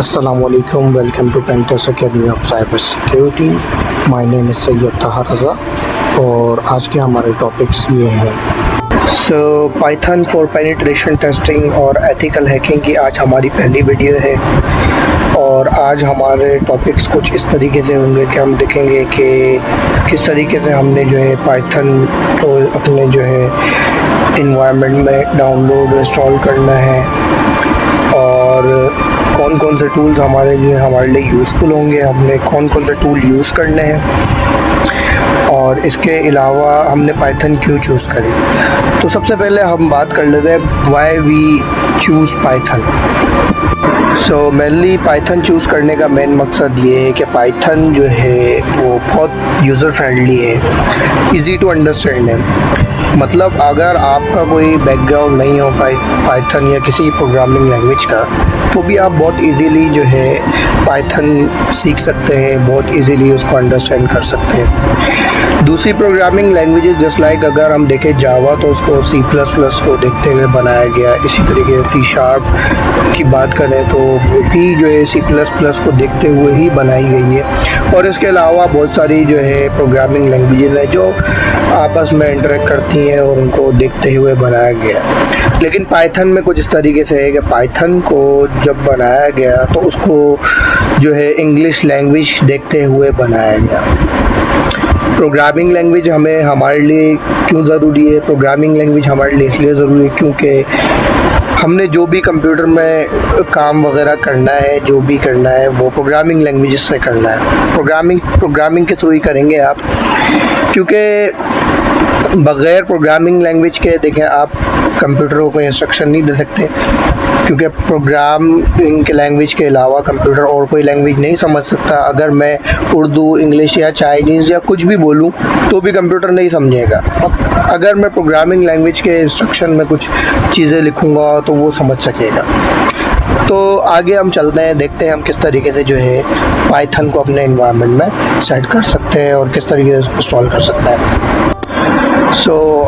Assalamualaikum, welcome to Pentas Academy of Cyber Security. My name is Syed तहार रज़ा और आज के हमारे टॉपिक्स ये हैं पाइथन फॉर पेनिट्रेशन टेस्टिंग और एथिकल हैकिंग की आज हमारी पहली वीडियो है। और आज हमारे टॉपिक्स कुछ इस तरीके से होंगे कि हम देखेंगे कि किस तरीके से हमने जो है पाइथन को अपने जो है इन्वायरमेंट में डाउनलोड इंस्टॉल करना है और कौन कौन से टूल्स हमारे लिए यूज़फुल होंगे, हमने कौन कौन से टूल यूज़ करने हैं और इसके अलावा हमने पाइथन क्यों चूज़ करी। तो सबसे पहले हम बात कर लेते हैं why we choose Python. Mainly Python choose करने का मेन मकसद ये है कि पाइथन जो है वो बहुत यूज़र फ्रेंडली है, इजी टू अंडरस्टैंड है। मतलब अगर आपका कोई बैकग्राउंड नहीं हो पाइथन या किसी प्रोग्रामिंग लैंग्वेज का, तो भी आप बहुत इजीली जो है पाइथन सीख सकते हैं, बहुत इजीली उसको अंडरस्टैंड कर सकते हैं। दूसरी प्रोग्रामिंग लैंग्वेजेस जस्ट लाइक अगर हम देखें जावा, तो उसको C++ को देखते हुए बनाया गया। इसी तरीके से C# की बात करें तो वो भी जो है C++ को देखते हुए ही बनाई गई है। और इसके अलावा बहुत सारी जो है प्रोग्रामिंग लैंग्वेजेस हैं जो आपस में इंटरेक्ट करती हैं और उनको देखते हुए बनाया गया। लेकिन पाइथन में कुछ इस तरीके से है कि पाइथन को जब बनाया गया तो उसको जो है इंग्लिश लैंग्वेज देखते हुए बनाया गया। प्रोग्रामिंग लैंग्वेज हमारे लिए क्यों ज़रूरी है? प्रोग्रामिंग लैंग्वेज हमारे लिए इसलिए ज़रूरी है क्योंकि हमने जो भी कंप्यूटर में काम वगैरह करना है, जो भी करना है वो प्रोग्रामिंग लैंग्वेज से करना है। प्रोग्रामिंग के थ्रू ही करेंगे आप, क्योंकि बग़ैर प्रोग्रामिंग लैंग्वेज के देखें आप कंप्यूटर को कोई इंस्ट्रक्शन नहीं दे सकते, क्योंकि प्रोग्रामिंग के लैंग्वेज के अलावा कंप्यूटर और कोई लैंग्वेज नहीं समझ सकता। अगर मैं उर्दू, इंग्लिश या चाइनीज़ या कुछ भी बोलूं तो भी कंप्यूटर नहीं समझेगा। अगर मैं प्रोग्रामिंग लैंग्वेज के इंस्ट्रक्शन में कुछ चीज़ें लिखूंगा तो वो समझ सकेगा। तो आगे हम चलते हैं, देखते हैं हम किस तरीके से जो है पाइथन को अपने एनवायरनमेंट में सेट कर सकते हैं और किस तरीके से इंस्टॉल कर सकते हैं।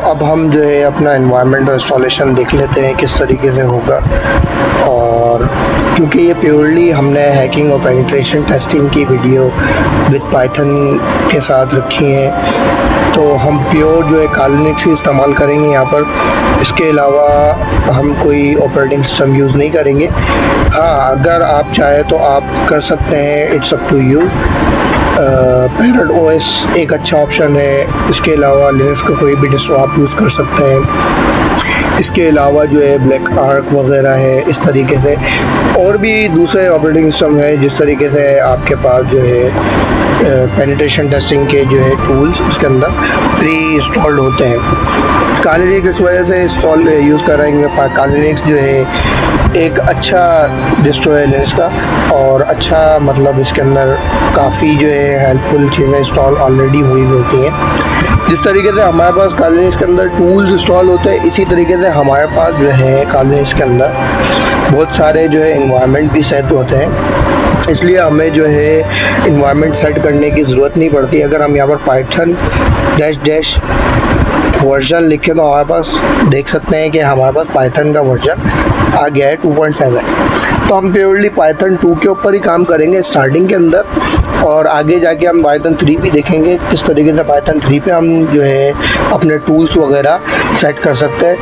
अब हम जो है अपना एनवायरनमेंट इंस्टॉलेशन देख लेते हैं किस तरीके से होगा। और क्योंकि ये प्योरली हमने हैकिंग और पेनिट्रेशन टेस्टिंग की वीडियो विद पाइथन के साथ रखी है, तो हम प्योर जो है काली लिनक्स ही इस्तेमाल करेंगे यहाँ पर। इसके अलावा हम कोई ऑपरेटिंग सिस्टम यूज़ नहीं करेंगे। हाँ, अगर आप चाहे तो आप कर सकते हैं, it's up to you. Parrot OS एक अच्छा ऑप्शन है। इसके अलावा लिनक्स का कोई भी डिस्ट्रो आप यूज़ कर सकते हैं। इसके अलावा जो है ब्लैक आर्क वगैरह है, इस तरीके से और भी दूसरे ऑपरेटिंग सिस्टम है जिस तरीके से आपके पास जो है पेनिट्रेशन टेस्टिंग के जो है टूल्स उसके अंदर प्री इंस्टॉल्ड होते हैं। काली लिनक्स इस वजह से इंस्टॉल यूज़ करेंगे। काली लिनक्स जो है एक अच्छा डिस्ट्रो है लिनक्स का, और अच्छा मतलब इसके अंदर काफ़ी जो है हेल्पफुल चीज़ें इंस्टॉल ऑलरेडी हुई होती हैं। जिस तरीके से हमारे पास काली लिनक्स के अंदर टूल्स इंस्टॉल होते हैं, इसी तरीके से हमारे पास जो है काली लिनक्स के अंदर बहुत सारे जो है इन्वायरमेंट भी सेट होते हैं। इसलिए हमें जो है इन्वायरमेंट सेट करने की ज़रूरत नहीं पड़ती। अगर हम यहाँ पर पाइथन -- वर्जन लिखे तो हमारे पास देख सकते हैं कि हमारे पास पाइथन का वर्जन आ गया है 2.7। तो हम प्योरली पाइथन 2 के ऊपर ही काम करेंगे स्टार्टिंग के अंदर, और आगे जाके हम पाइथन 3 भी देखेंगे किस तरीके से पाइथन 3 पे हम जो है अपने टूल्स वगैरह सेट कर सकते हैं।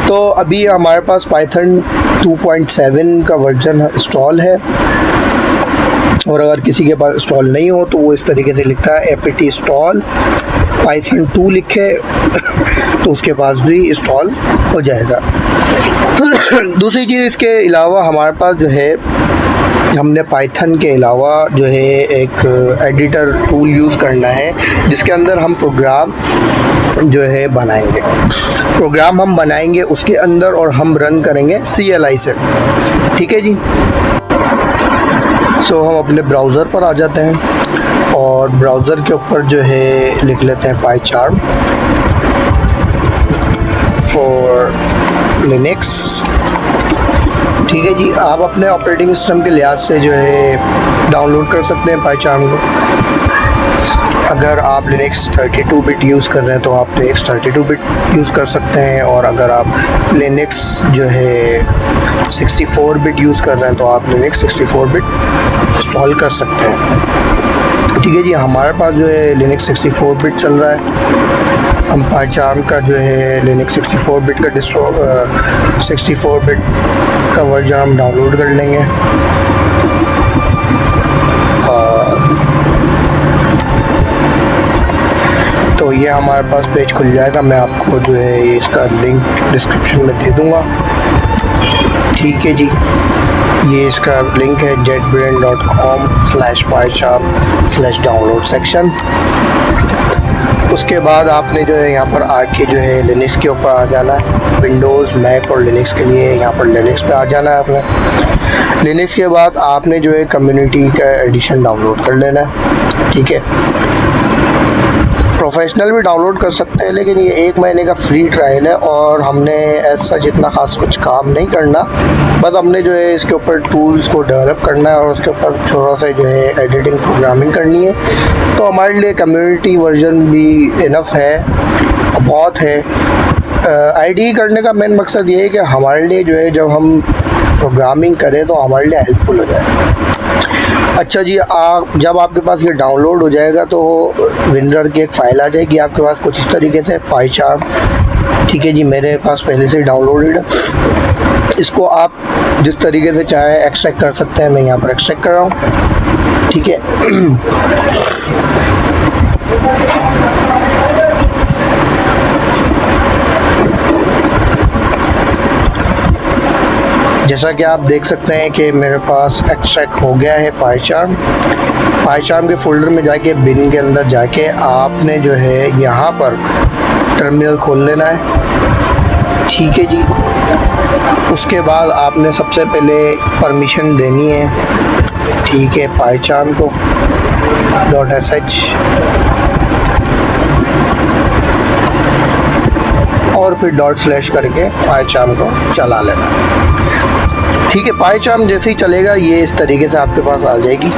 तो अभी हमारे पास पाइथन 2.7 का वर्जन इंस्टॉल है, और अगर किसी के पास इंस्टॉल नहीं हो तो वो इस तरीके से लिखता है apt install पाइथन 2 लिखे तो उसके पास भी इंस्टॉल हो जाएगा। दूसरी चीज़ इसके अलावा हमारे पास जो है, हमने पाइथन के अलावा जो है एक एडिटर टूल यूज़ करना है जिसके अंदर हम प्रोग्राम जो है प्रोग्राम हम बनाएंगे उसके अंदर, और हम रन करेंगे CLI से। ठीक है जी। हम अपने ब्राउज़र पर आ जाते हैं और ब्राउज़र के ऊपर जो है लिख लेते हैं PyCharm फॉर लिनक्स। ठीक है जी। आप अपने ऑपरेटिंग सिस्टम के लिहाज से जो है डाउनलोड कर सकते हैं PyCharm को। अगर आप लिनक्स 32 बिट यूज़ कर रहे हैं तो आप लिनक्स 32 बिट यूज़ कर सकते हैं, और अगर आप लिनक्स जो है 64 बिट यूज़ कर रहे हैं तो आप लिनक्स 64 बिट इंस्टॉल कर सकते हैं। ठीक है जी, हमारे पास जो है लिनक्स 64 बिट चल रहा है। हम पाइचार्म का जो है लिनक्स 64 बिट का 64 बिट का वर्जन हम डाउनलोड कर लेंगे। तो ये हमारे पास पेज खुल जाएगा। मैं आपको जो है इसका लिंक डिस्क्रिप्शन में दे दूँगा। ठीक है जी, ये इसका लिंक है jetbrain.com/pycharm/download सेक्शन। उसके बाद आपने जो है यहाँ पर आके जो है लिनक्स के ऊपर आ जाना है। विंडोज़, मैक और लिनक्स के लिए यहाँ पर लिनक्स पे आ जाना है आपने। लिनक्स के बाद आपने जो है कम्युनिटी का एडिशन डाउनलोड कर लेना है। ठीक है, प्रोफेशनल भी डाउनलोड कर सकते हैं, लेकिन ये 1 महीने का फ्री ट्रायल है और हमने ऐसा जितना खास कुछ काम नहीं करना, बस हमने जो है इसके ऊपर टूल्स को डेवलप करना है और उसके ऊपर थोड़ा सा जो है एडिटिंग प्रोग्रामिंग करनी है। तो हमारे लिए कम्युनिटी वर्जन भी इनफ है, बहुत है। आईडी करने का मेन मकसद ये है कि हमारे लिए जो है जब हम प्रोग्रामिंग करें तो हमारे लिए हेल्पफुल हो जाए। अच्छा जी, जब आपके पास ये डाउनलोड हो जाएगा तो विंडर की एक फ़ाइल आ जाएगी आपके पास कुछ इस तरीके से, पाइचार्म। ठीक है जी, मेरे पास पहले से डाउनलोडेड है। इसको आप जिस तरीके से चाहे एक्सट्रैक्ट कर सकते हैं। मैं यहाँ पर एक्सट्रैक्ट कर रहा हूँ। ठीक है, जैसा कि आप देख सकते हैं कि मेरे पास एक्सट्रैक्ट हो गया है पाइचार्म। पाइचार्म के फोल्डर में जाके बिन के अंदर जाके आपने जो है यहाँ पर टर्मिनल खोल लेना है। ठीक है जी, उसके बाद आपने सबसे पहले परमिशन देनी है। ठीक है, पाइचार्म को .sh और फिर ./ करके पाइचार्म को चला लेना। ठीक है, पाइचार्म जैसे ही चलेगा ये इस तरीके से आपके पास आ जाएगी।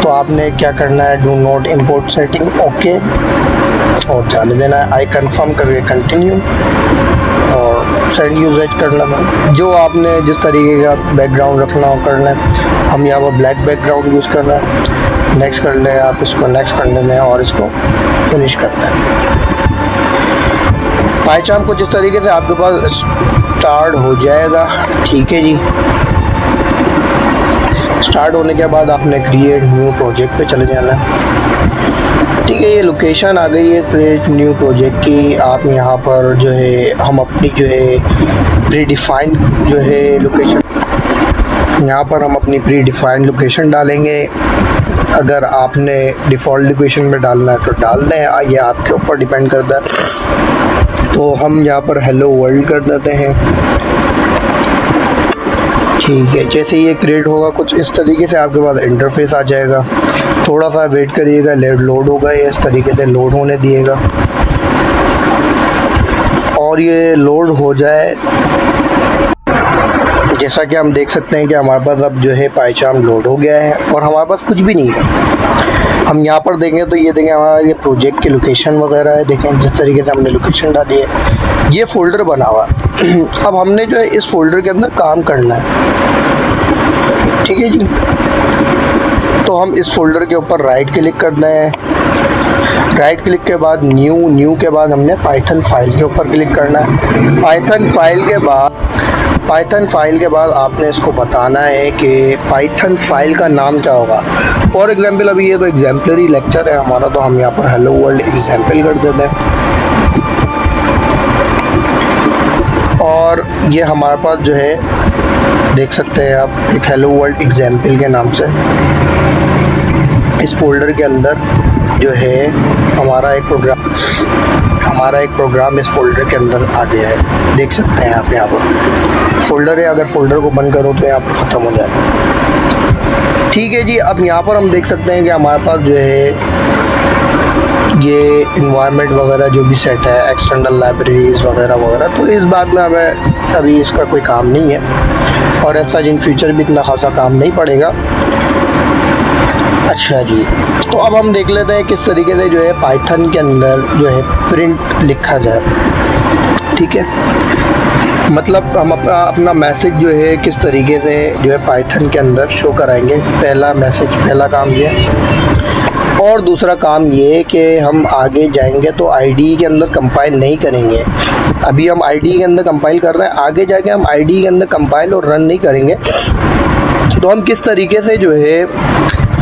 तो आपने क्या करना है, do not import setting, okay, और जाने देना है। आई कन्फर्म करके कंटिन्यू और सेंड यूजेज करना है। जो आपने जिस तरीके का बैकग्राउंड रखना हो करना है। हम यहाँ पर ब्लैक बैकग्राउंड यूज़ कर रहे हैं। नेक्स्ट कर लें आप, इसको नेक्स्ट कर लेना है और इसको फिनिश करना है। पाइचार्म को जिस तरीके से आपके पास स्टार्ट हो जाएगा। ठीक है जी, स्टार्ट होने के बाद आपने क्रिएट न्यू प्रोजेक्ट पे चले जाना है। ठीक है, ये लोकेशन आ गई है क्रिएट न्यू प्रोजेक्ट की। आप यहाँ पर जो है हम अपनी जो है प्री डिफाइंड जो है लोकेशन, यहाँ पर हम अपनी प्री डिफाइंड लोकेशन डालेंगे। अगर आपने डिफ़ॉल्ट लोकेशन में डालना है तो डाल दें, ये आपके ऊपर डिपेंड करता है। तो हम यहाँ पर हेलो वर्ल्ड कर देते हैं। ठीक है, जैसे ये क्रिएट होगा कुछ इस तरीके से आपके पास इंटरफेस आ जाएगा। थोड़ा सा वेट करिएगा, लोड होगा, ये इस तरीके से लोड होने दिएगा। और ये लोड हो जाए, जैसा कि हम देख सकते हैं कि हमारे पास अब जो है पाइचार्म लोड हो गया है और हमारे पास कुछ भी नहीं है। हम यहाँ पर देखें तो ये देखें हमारा ये प्रोजेक्ट की लोकेशन वगैरह है। देखें जिस तरीके से हमने लोकेशन डाली है, ये फ़ोल्डर बना हुआ है। अब हमने जो है इस फोल्डर के अंदर काम करना है। ठीक है जी, तो हम इस फोल्डर के ऊपर राइट क्लिक करना है। राइट क्लिक के बाद न्यू के बाद हमने पाइथन फाइल के ऊपर क्लिक करना है। पाइथन फाइल के बाद आपने इसको बताना है कि पाइथन फाइल का नाम क्या होगा। फॉर एग्जांपल अभी ये तो एग्जाम्पलरी लेक्चर है हमारा, तो हम यहाँ पर हेलो वर्ल्ड एग्जाम्पल कर देते हैं। और ये हमारे पास जो है देख सकते हैं आप, एक हेलो वर्ल्ड एग्जाम्पल के नाम से इस फोल्डर के अंदर जो है हमारा एक प्रोग्राम इस फोल्डर के अंदर आ गया है। देख सकते हैं आप, यहाँ पर फोल्डर है। अगर फोल्डर को बंद करूँ तो यहाँ पर ख़त्म हो जाएगा। ठीक है जी, अब यहाँ पर हम देख सकते हैं कि हमारे पास जो है ये इन्वायरमेंट वगैरह जो भी सेट है, एक्सटर्नल लाइब्रेरीज वगैरह वगैरह, तो इस बात में हमें अभी इसका कोई काम नहीं है और ऐसा इन फ्यूचर भी इतना खासा काम नहीं पड़ेगा। अच्छा जी, तो अब हम देख लेते हैं किस तरीके से जो है पाइथन के अंदर जो है प्रिंट लिखा जाए। ठीक है, मतलब हम अपना मैसेज जो है किस तरीके से जो है पाइथन के अंदर शो कराएंगे। पहला काम ये है, और दूसरा काम ये कि हम आगे जाएंगे तो आईडी के अंदर कंपाइल नहीं करेंगे। अभी हम आईडी के अंदर कंपाइल कर रहे हैं, आगे जाके हम आईडी के अंदर कंपाइल और रन नहीं करेंगे। तो हम किस तरीके से जो है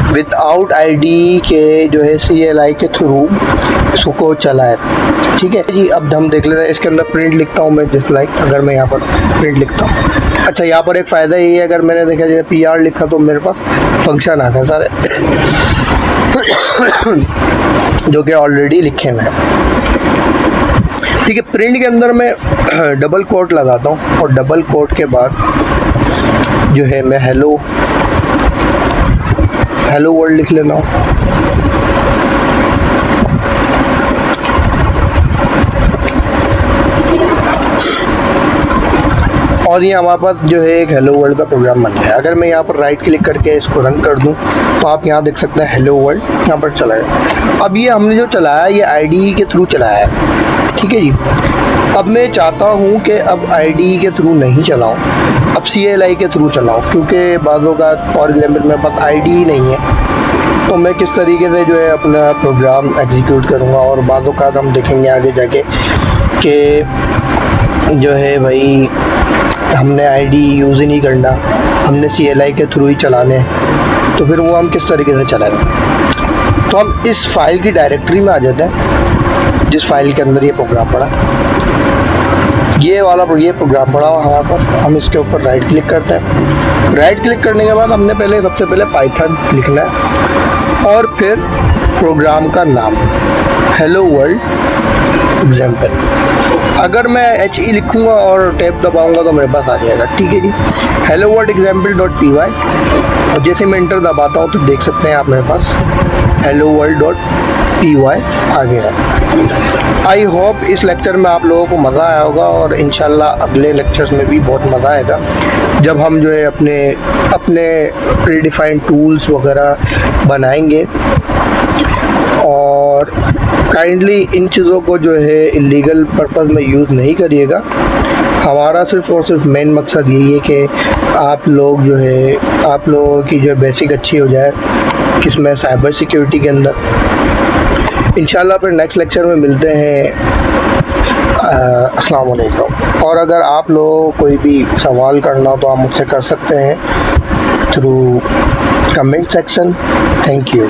विदाउट आईडी के जो है CLI के थ्रू इसको चलाएं। ठीक है जी, अब हम देख लेते हैं इसके अंदर प्रिंट लिखता हूँ मैं जस्ट लाइक, अगर मैं यहाँ पर प्रिंट लिखता हूँ। अच्छा, यहाँ पर एक फ़ायदा ये है, अगर मैंने देखा जाए PR लिखा तो मेरे पास फंक्शन आता है सारे जो कि ऑलरेडी लिखे हुए हैं। ठीक है, प्रिंट के अंदर मैं डबल कोट लगाता हूँ और डबल कोट के बाद जो है मैं हेलो वर्ल्ड लिख लेता हूँ। और ये हमारे पास जो है एक हेलो वर्ल्ड का प्रोग्राम बन गया है। अगर मैं यहाँ पर राइट क्लिक करके इसको रन कर दूँ तो आप यहाँ देख सकते हैं हेलो वर्ल्ड यहाँ पर चला गया। अब ये हमने जो चलाया ये आईडी के थ्रू चलाया है। ठीक है जी, अब मैं चाहता हूँ कि अब आईडी के थ्रू नहीं चलाऊँ, अब CLI के थ्रू चलाऊँ, क्योंकि बाज़ों का फॉर एग्जाम्पल मेरे पास आईडी ही नहीं है। तो मैं किस तरीके से जो है अपना प्रोग्राम एग्जीक्यूट करूँगा, और बाज़ों का हम देखेंगे आगे जाके कि जो है भाई हमने आईडी यूज़ ही नहीं करना, हमने CLI के थ्रू ही चलाने, तो फिर वो हम किस तरीके से चलाएंगे। तो हम इस फाइल की डायरेक्टरी में आ जाते हैं जिस फाइल के अंदर ये प्रोग्राम पड़ा, ये प्रोग्राम पड़ा हुआ हमारे पास। हम इसके ऊपर राइट क्लिक करते हैं। राइट क्लिक करने के बाद हमने सबसे पहले पाइथन लिखना है और फिर प्रोग्राम का नाम हेलो वर्ल्ड एग्जाम्पल। अगर मैं HE लिखूंगा और टैब दबाऊंगा तो मेरे पास आ जाएगा। ठीक है जी, हेलो वर्ल्ड example.py, और जैसे मैं इंटर दबाता हूँ तो देख सकते हैं आप मेरे पास hello world.py आ गया। आई होप इस लेक्चर में आप लोगों को मज़ा आया होगा, और इंशाल्लाह अगले लेक्चर्स में भी बहुत मज़ा आएगा जब हम जो है अपने प्रीडिफाइंड टूल्स वगैरह बनाएंगे। और काइंडली इन चीज़ों को जो है इलीगल पर्पस में यूज़ नहीं करिएगा। हमारा सिर्फ़ और सिर्फ मेन मकसद यही है कि आप लोगों की जो बेसिक अच्छी हो जाए किसमें, साइबर सिक्योरिटी के अंदर। इंशाल्लाह फिर नेक्स्ट लेक्चर में मिलते हैं। अस्सलाम वालेकुम। और अगर आप लोग कोई भी सवाल करना हो तो आप मुझसे कर सकते हैं through comment section. Thank you.